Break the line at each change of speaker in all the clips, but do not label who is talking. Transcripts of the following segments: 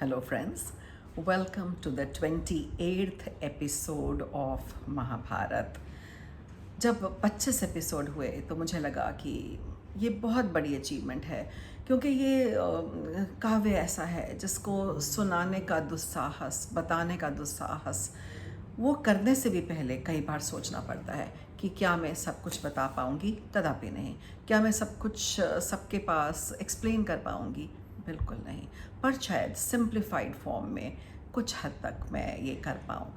Hello, friends. Welcome to the 28th episode of Mahabharat. जब 25 episode हुए तो मुझे लगा कि ये बहुत बड़ी अचीवमेंट है, क्योंकि ये काव्य ऐसा है जिसको सुनाने का दुस्साहस, बताने का दुस्साहस, वो करने से भी पहले कई बार सोचना पड़ता है कि क्या मैं सब कुछ बता पाऊँगी? कदापि नहीं। क्या मैं सब कुछ सबके पास एक्सप्लेन कर पाऊँगी? बिल्कुल नहीं। पर शायद सिंप्लीफाइड फॉर्म में कुछ हद तक मैं ये कर पाऊँ।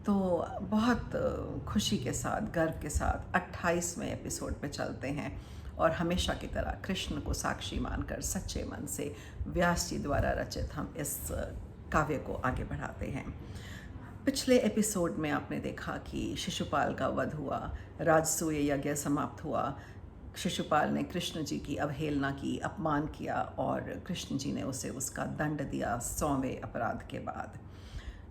तो बहुत खुशी के साथ, गर्व के साथ 28वें एपिसोड पे चलते हैं और हमेशा की तरह कृष्ण को साक्षी मानकर सच्चे मन से व्यास जी द्वारा रचित हम इस काव्य को आगे बढ़ाते हैं। पिछले एपिसोड में आपने देखा कि शिशुपाल का वध हुआ, राजसूय यज्ञ समाप्त हुआ। शिशुपाल ने कृष्ण जी की अवहेलना की, अपमान किया और कृष्ण जी ने उसे उसका दंड दिया 100वें अपराध के बाद।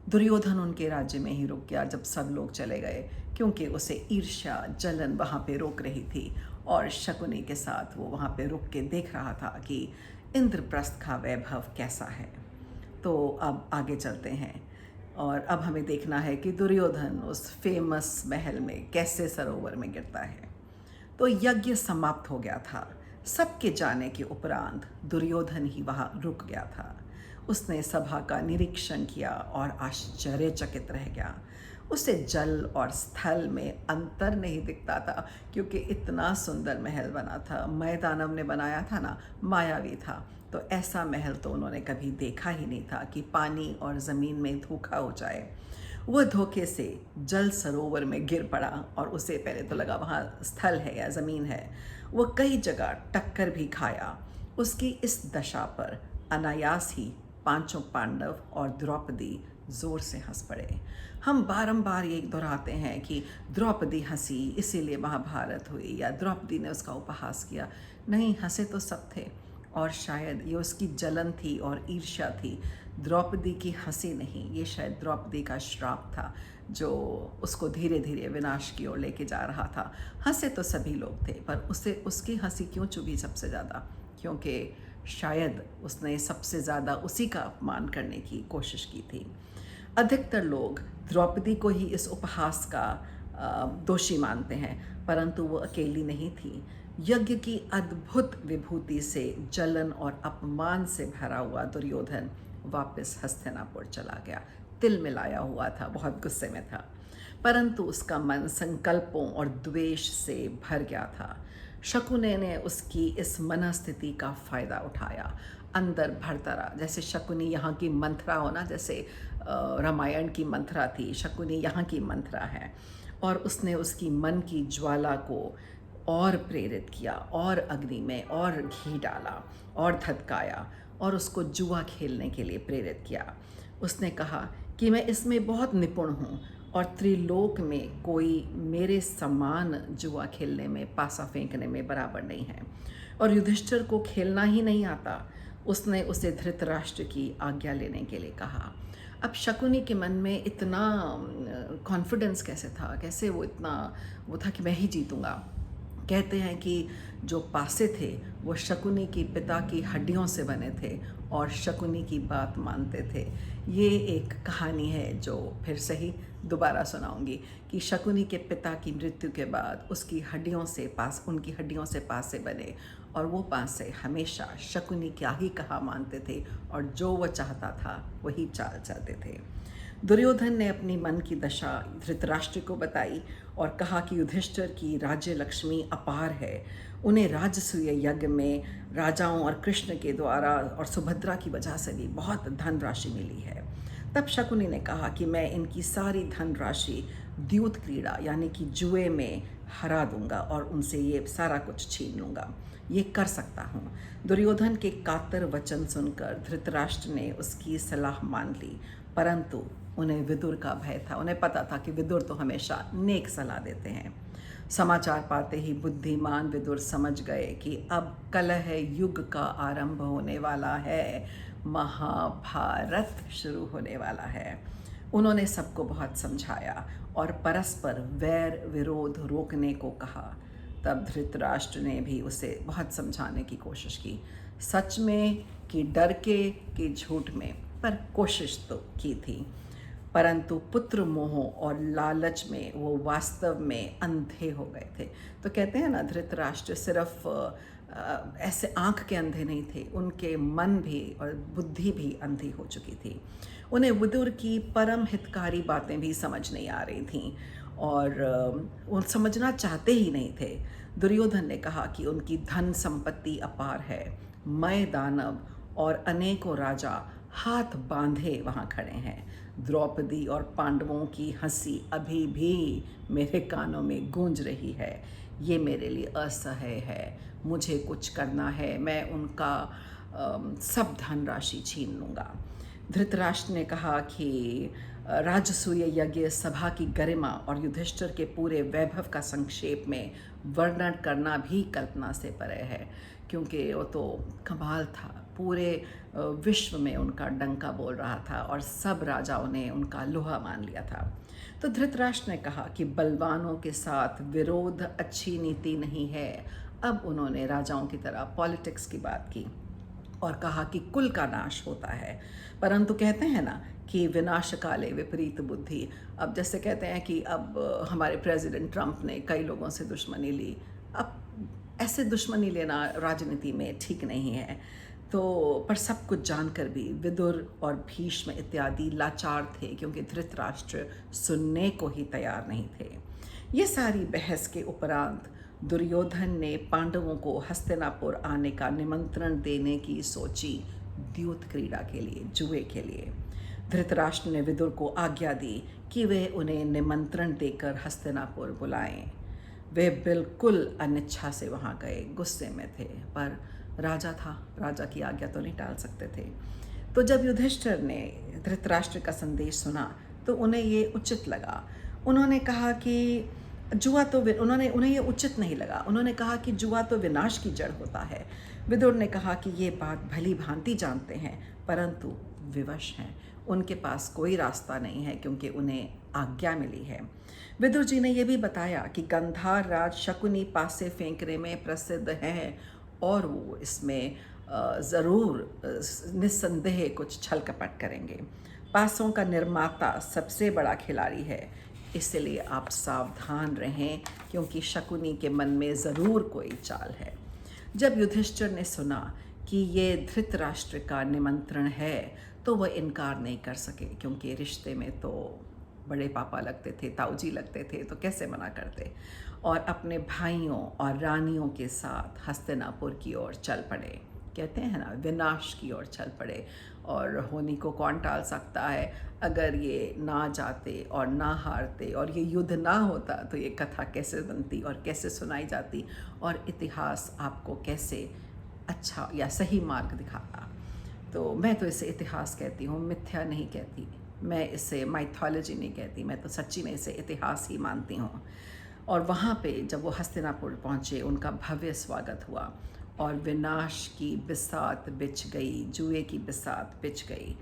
दुर्योधन उनके राज्य में ही रुक गया जब सब लोग चले गए, क्योंकि उसे ईर्ष्या, जलन वहाँ पे रोक रही थी और शकुनी के साथ वो वहाँ पे रुक के देख रहा था कि इंद्रप्रस्थ का वैभव कैसा है। तो अब आगे चलते हैं और अब हमें देखना है कि दुर्योधन उस फेमस महल में कैसे सरोवर में गिरता है। तो यज्ञ समाप्त हो गया था। सबके जाने के उपरांत दुर्योधन ही वहाँ रुक गया था। उसने सभा का निरीक्षण किया और आश्चर्यचकित रह गया। उसे जल और स्थल में अंतर नहीं दिखता था, क्योंकि इतना सुंदर महल बना था। मैदानव ने बनाया था ना, मायावी था। तो ऐसा महल तो उन्होंने कभी देखा ही नहीं था कि पानी और ज़मीन में धोखा हो जाए। वह धोखे से जल सरोवर में गिर पड़ा और उसे पहले तो लगा वहाँ स्थल है या ज़मीन है। वह कई जगह टक्कर भी खाया। उसकी इस दशा पर अनायास ही पांचों पांडव और द्रौपदी जोर से हंस पड़े। हम बारंबार ये दोहराते हैं कि द्रौपदी हंसी इसीलिए महाभारत हुई, या द्रौपदी ने उसका उपहास किया। नहीं, हंसे तो सब थे, और शायद ये उसकी जलन थी और ईर्ष्या थी। द्रौपदी की हंसी नहीं, ये शायद द्रौपदी का श्राप था जो उसको धीरे धीरे विनाश की ओर लेके जा रहा था। हंसे तो सभी लोग थे, पर उसे उसकी हंसी क्यों चुभी सबसे ज़्यादा? क्योंकि शायद उसने सबसे ज़्यादा उसी का अपमान करने की कोशिश की थी। अधिकतर लोग द्रौपदी को ही इस उपहास का दोषी मानते हैं, परंतु वो अकेली नहीं थी। यज्ञ की अद्भुत विभूति से जलन और अपमान से भरा हुआ दुर्योधन वापस हस्तिनापुर चला गया। तिल मिलाया हुआ था, बहुत गुस्से में था, परंतु उसका मन संकल्पों और द्वेष से भर गया था। शकुनी ने उसकी इस मनस्थिति का फ़ायदा उठाया, अंदर भरता रहा। जैसे शकुनी यहाँ की मंथरा हो ना, जैसे रामायण की मंथरा थी, शकुनी यहाँ की मंथरा है। और उसने उसकी मन की ज्वाला को और प्रेरित किया, और अग्नि में और घी डाला और धधकाया और उसको जुआ खेलने के लिए प्रेरित किया। उसने कहा कि मैं इसमें बहुत निपुण हूँ और त्रिलोक में कोई मेरे समान जुआ खेलने में, पासा फेंकने में बराबर नहीं है। और युधिष्ठिर को खेलना ही नहीं आता। उसने उसे धृतराष्ट्र की आज्ञा लेने के लिए कहा। अब शकुनी के मन में इतना कॉन्फिडेंस कैसे था, कैसे वो इतना वो था कि मैं ही जीतूंगा। कहते हैं कि जो पासे थे वो शकुनी की पिता की हड्डियों से बने थे और शकुनी की बात मानते थे। ये एक कहानी है जो फिर से ही दोबारा सुनाऊंगी कि शकुनी के पिता की मृत्यु के बाद उनकी हड्डियों से पासे बने, और वो पासे हमेशा शकुनी क्या ही कहा मानते थे और जो वह चाहता था वही चाल चलते थे। दुर्योधन ने अपनी मन की दशा धृतराष्ट्र को बताई और कहा कि युधिष्ठिर की राज्य लक्ष्मी अपार है। उन्हें राजसूय यज्ञ में राजाओं और कृष्ण के द्वारा और सुभद्रा की वजह से भी बहुत धनराशि मिली है। तब शकुनी ने कहा कि मैं इनकी सारी धनराशि द्यूत क्रीड़ा यानी कि जुए में हरा दूंगा और उनसे ये सारा कुछ छीन लूँगा। ये कर सकता हूँ। दुर्योधन के कातर वचन सुनकर धृतराष्ट्र ने उसकी सलाह मान ली, परंतु उन्हें विदुर का भय था। उन्हें पता था कि विदुर तो हमेशा नेक सलाह देते हैं। समाचार पाते ही बुद्धिमान विदुर समझ गए कि अब कलह युग का आरंभ होने वाला है, महाभारत शुरू होने वाला है। उन्होंने सबको बहुत समझाया और परस्पर वैर विरोध रोकने को कहा। तब धृतराष्ट्र ने भी उसे बहुत समझाने की कोशिश की। सच में कि डर के कि झूठ में, पर कोशिश तो की थी। परंतु पुत्र मोह और लालच में वो वास्तव में अंधे हो गए थे। तो कहते हैं ना, धृतराष्ट्र सिर्फ ऐसे आँख के अंधे नहीं थे, उनके मन भी और बुद्धि भी अंधी हो चुकी थी। उन्हें विदुर की परम हितकारी बातें भी समझ नहीं आ रही थीं और वो समझना चाहते ही नहीं थे। दुर्योधन ने कहा कि उनकी धन संपत्ति अपार है, मय दानव और अनेकों राजा हाथ बांधे वहाँ खड़े हैं। द्रौपदी और पांडवों की हंसी अभी भी मेरे कानों में गूंज रही है। ये मेरे लिए असह्य है। मुझे कुछ करना है, मैं उनका सब धनराशि छीन लूँगा। धृतराष्ट्र ने कहा कि राजसूय यज्ञ सभा की गरिमा और युधिष्ठिर के पूरे वैभव का संक्षेप में वर्णन करना भी कल्पना से परे है, क्योंकि वो तो कमाल था। पूरे विश्व में उनका डंका बोल रहा था और सब राजाओं ने उनका लोहा मान लिया था। तो धृतराष्ट्र ने कहा कि बलवानों के साथ विरोध अच्छी नीति नहीं है। अब उन्होंने राजाओं की तरह पॉलिटिक्स की बात की और कहा कि कुल का नाश होता है। परंतु कहते हैं ना कि विनाश काले विपरीत बुद्धि। अब जैसे कहते हैं कि अब हमारे प्रेसिडेंट ट्रंप ने कई लोगों से दुश्मनी ली। अब ऐसे दुश्मनी लेना राजनीति में ठीक नहीं है। तो पर सब कुछ जानकर भी विदुर और भीष्म इत्यादि लाचार थे, क्योंकि धृतराष्ट्र सुनने को ही तैयार नहीं थे। ये सारी बहस के उपरांत दुर्योधन ने पांडवों को हस्तिनापुर आने का निमंत्रण देने की सोची, द्यूत क्रीड़ा के लिए, जुए के लिए। धृतराष्ट्र ने विदुर को आज्ञा दी कि वे उन्हें निमंत्रण देकर हस्तिनापुर बुलाएं। वे बिल्कुल अनिच्छा से वहाँ गए, गुस्से में थे, पर राजा था, राजा की आज्ञा तो नहीं टाल सकते थे। तो जब युधिष्ठिर ने धृतराष्ट्र का संदेश सुना तो उन्हें ये उचित लगा। उन्होंने कहा कि जुआ तो उन्हें ये उचित नहीं लगा। उन्होंने कहा कि जुआ तो विनाश की जड़ होता है। विदुर ने कहा कि ये बात भली भांति जानते हैं, परंतु विवश हैं। उनके पास कोई रास्ता नहीं है, क्योंकि उन्हें आज्ञा मिली है। विदुर जी ने यह भी बताया कि गंधार राज शकुनी पासे फेंकने में प्रसिद्ध हैं और वो इसमें ज़रूर निस्संदेह कुछ छल कपट करेंगे। पासों का निर्माता सबसे बड़ा खिलाड़ी है, इसलिए आप सावधान रहें, क्योंकि शकुनी के मन में ज़रूर कोई चाल है। जब युधिष्ठिर ने सुना कि ये धृतराष्ट्र का निमंत्रण है तो वह इनकार नहीं कर सके, क्योंकि रिश्ते में तो बड़े पापा लगते थे, ताऊजी लगते थे, तो कैसे मना करते। और अपने भाइयों और रानियों के साथ हस्तिनापुर की ओर चल पड़े। कहते हैं ना, विनाश की ओर चल पड़े। और होनी को कौन टाल सकता है। अगर ये ना जाते और ना हारते और ये युद्ध ना होता तो ये कथा कैसे बनती और कैसे सुनाई जाती, और इतिहास आपको कैसे अच्छा या सही मार्ग दिखाता। तो मैं तो इसे इतिहास कहती हूँ, मिथ्या नहीं कहती। मैं इसे माइथोलॉजी नहीं कहती, मैं तो सच्ची में इसे इतिहास ही मानती हूँ। और वहाँ पे जब वो हस्तिनापुर पहुँचे, उनका भव्य स्वागत हुआ और विनाश की बिसात बिछ गई, जुए की बिसात बिछ गई।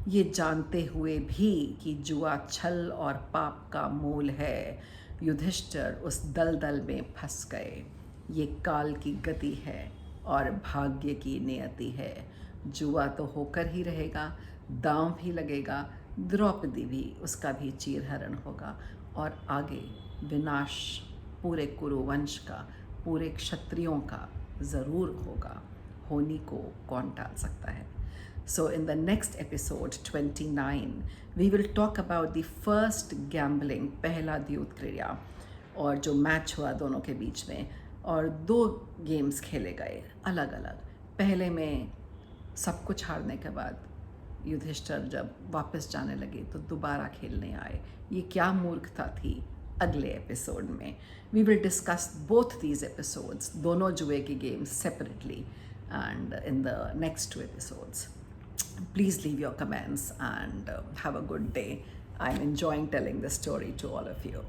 ये जानते हुए भी कि जुआ छल और पाप का मूल है, युधिष्ठिर उस दलदल में फंस गए। ये काल की गति है और भाग्य की नियति है। जुआ तो होकर ही रहेगा, दांव भी लगेगा, द्रौपदी भी, उसका भी चीरहरण होगा और आगे विनाश पूरे कुरुवंश का, पूरे क्षत्रियों का ज़रूर होगा। होनी को कौन टाल सकता है। So in the next episode 29 we will talk about the first gambling, पहला द्यूत क्रीड़ा, और जो मैच हुआ दोनों के बीच में, और 2 गेम्स खेले गए अलग अलग। पहले में सब कुछ हारने के बाद युधिष्ठिर जब वापस जाने लगे तो दोबारा खेलने आए। ये क्या मूर्खता थी। अगले एपिसोड में we will discuss both these episodes, दोनों जुए के games separately, and in the next 2 episodes. Please leave your comments and have a good day. I'm enjoying telling this story to all of you.